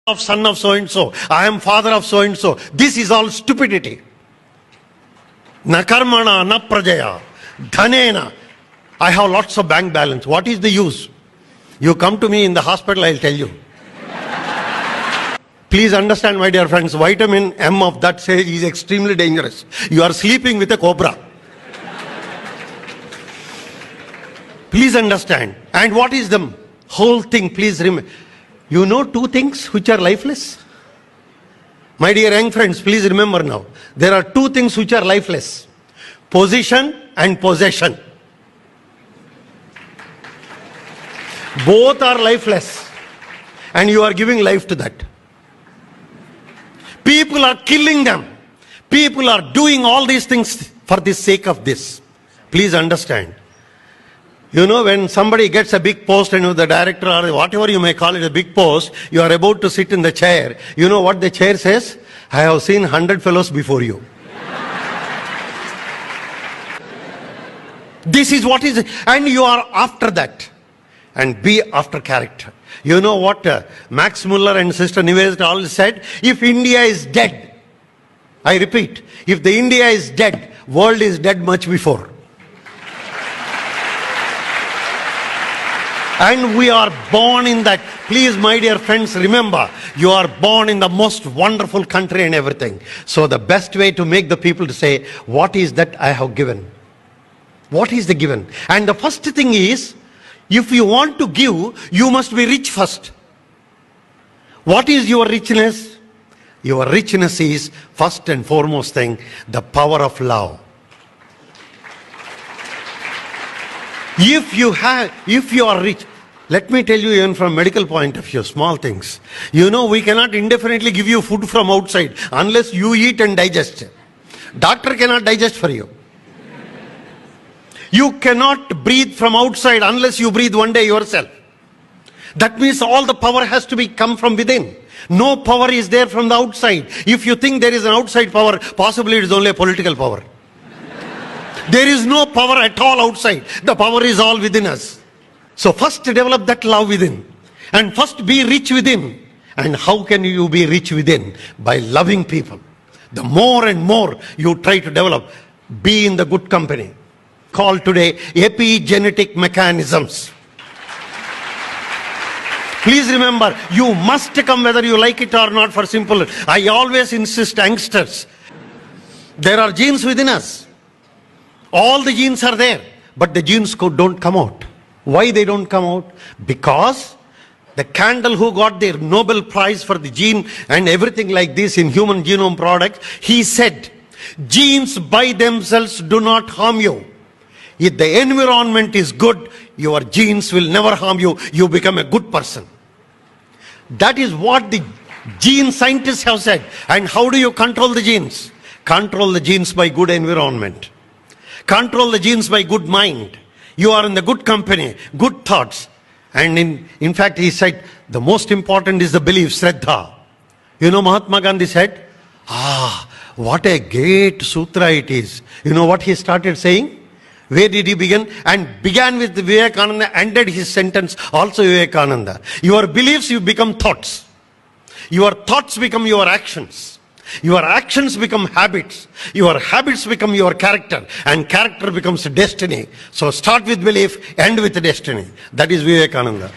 of son of so and so. I am father of so and so. This is all stupidity. Na karmana, na prajaya, dhanena. I have lots of bank balance. What is the use? You come to me in the hospital, I'll tell you. Please understand, my dear friends, vitamin M of that sage is extremely dangerous. You are sleeping with a cobra. Please understand. And what is the whole thing? Please remember. You know two things which are lifeless? My dear young friends, please remember now. There are two things which are lifeless. Position and possession. Both are lifeless. And you are giving life to that. People are killing them. People are doing all these things for the sake of this. Please understand. You know, when somebody gets a big post and the director or whatever you may call it, a big post, you are about to sit in the chair. You know what the chair says? I have seen 100 fellows before you. This is what is, and you are after that. And be after character. You know what Max Muller and Sister Nivedita all said? If India is dead, I repeat, if the India is dead, world is dead much before. And we are born in that. Please, my dear friends, remember, you are born in the most wonderful country and everything. So the best way to make the people to say, what is that I have given? What is the given? And the first thing is, if you want to give, you must be rich first. What is your richness? Your richness is, first and foremost thing, the power of love. If you are rich, let me tell you even from medical point of view, small things. You know, we cannot indefinitely give you food from outside unless you eat and digest. Doctor cannot digest for you. You cannot breathe from outside unless you breathe one day yourself. That means all the power has to come from within. No power is there from the outside. If you think there is an outside power, possibly it is only a political power. There is no power at all outside. The power is all within us. So first develop that love within. And first be rich within. And how can you be rich within? By loving people. The more and more you try to develop, be in the good company. Called today epigenetic mechanisms. Please remember, you must come whether you like it or not for simple. I always insist, youngsters, there are genes within us. All the genes are there, but the genes don't come out. Why they don't come out? Because the Candle who got the Nobel Prize for the gene and everything like this in human genome products, he said, genes by themselves do not harm you. If the environment is good, your genes will never harm you. You become a good person. That is what the gene scientists have said. And how do you control the genes? Control the genes by good environment. Control the genes by good mind. You are in the good company, good thoughts. And in fact, he said, the most important is the belief, Shraddha. You know, Mahatma Gandhi said, what a great sutra it is. You know what he started saying? Where did he begin? And began with Vivekananda, ended his sentence also Vivekananda. Your beliefs, you become thoughts. Your thoughts become your actions. Your actions become habits. Your habits become your character. And character becomes destiny. So start with belief, end with destiny. That is Vivekananda.